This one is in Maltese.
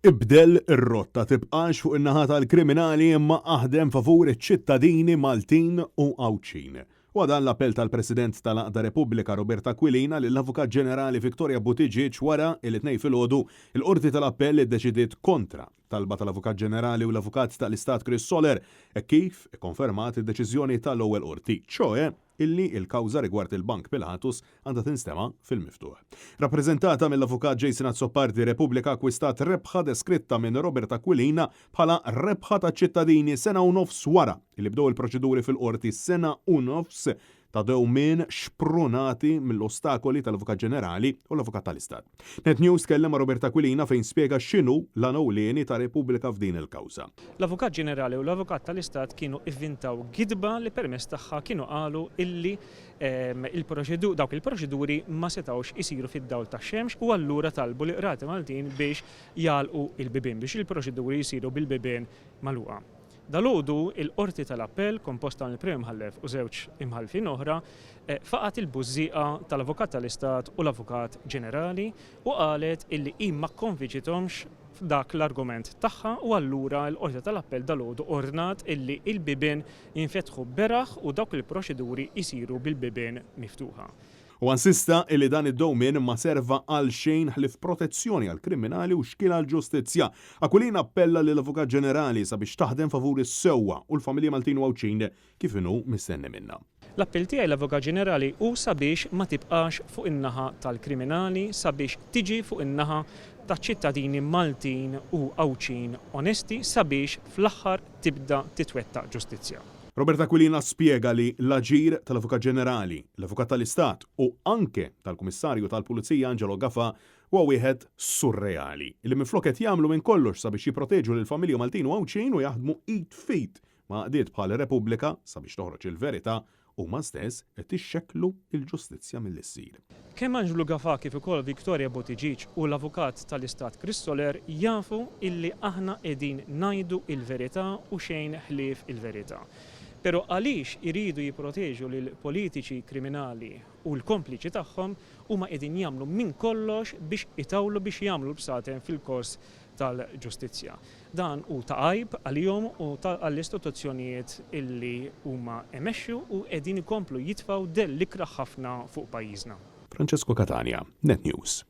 Ibdel ir-rotta tibqax fuq in-naħa tal-kriminali imma aħdem favur iċ-ċittadini Maltin u Awċin. U dan l-appell tal-President tal-Aqda Repubblika Roberta Aquilina lill-Avukat Ġenerali Viktorja Buttigieg wara il-2 filgħodu il-Qorti tal-Appell iddeċidiet kontra talba tal-Avukat Ġenerali u l-Avukat tal-Istat Chris Soller kif ikkonfermat id-deċiżjoni tal-ewwel qorti, ċoe illi il-kawża rigward il-Bank Pilatus għandha tinstema' fil-miftuħ. Rappreżentata mill-Avukat Jason Azzopardi, Repubblika akkwistat rebħa deskritta minn Robert Aquilina bħala rebħa ta' ċittadini sena u nofs wara illi bdew il-proċeduri fil-qorti sena u nofs ta' dewmien xprunati mill-ostakoli tal-Avukat Ġenerali u l-Avukat tal-Istat. Net News kellem ma' Robert Aquilina fejn spjega x'inhu l-għanewlieni ta' Repubblika f'din il-kawża. L-Avukat Ġenerali u l-Avukat tal-Istat kienu ivvintaw gidba li permezz tagħha kienu qalu illi dawk il-proċeduri ma setawx isiru fid-dawl tax-xemx u allura talbu li qrati Maltin biex jagħlqu il-bibien biex il-proċeduri jsiru bil-bibien magħluqa. Dalgħodu il-Qorti tal-Appell komposta mill-Prim Imħallef u żewġ imħallfin oħra faqat il-bużżieqa tal-Avukat tal-Istat u l-Avukat Ġenerali u qalet illi hi ma kkonvinċithomx f'dak l-argument tagħha u allura l-Qorti tal-Appell dalgħodu ordnat illi il-bibien jinfetħu beraħ u dawk il-proċeduri jsiru bil-bibien miftuħa. U insista illi dan id-dewmien ma serva għal xejn ħlif protezzjoni għal kriminali u xkil għal ġustizzja. Aquilina appella lill-Avukat Ġenerali sabiex taħdem favur is-sewwa u l-familja Maltin u Awċin kif inhu mistenni minnha. L-appell tiegħi l-Avukat Ġenerali hu sabiex ma tibqax fuq in-naħa tal-kriminali, sabiex tiġi fuq in-naħa taċ-ċittadini Maltin u Awċin onesti sabiex fl-aħħar tibda titwettaq ġustizzja. Robert Aquilina spjega li l-aġir tal-Avukat Ġenerali, l-Avukat tal-Istat u anke tal-Kummissarju tal-Pulizija Angelo Gaffa huwa wieħed surreali li minflok qed jagħmlu minn kollox sabiex jipproteġu lill-familja Maltin u Awċin u jaħdmu id fit ma' qdiet bħal Repubblika sabiex toħroġ il-verità huma stess qed ixxekklu l-ġustizzja mill-issir. Kemm Angelo Gaffa kif ukoll Viktorja Buttigieg u l-Avukat tal-Istat Chris Soller jafu illi aħna qegħdin ngħidu il-verità u xejn ħlief il-verità. Pero għaliex iridu jipproteġu lil politiċi kriminali u l-kompliċi tagħhom huma qegħdin jagħmlu minn kollox biex itawlu biex jagħmlu l-bsaten fil-kors tal-ġustizzja. Dan hu ta' għajb għalihom u għall-istituzzjonijiet illi huma emexxu u qegħdin ikomplu jitfgħu del l-ikraħ ħafna fuq pajjiżna. Francesco Catania, Net News.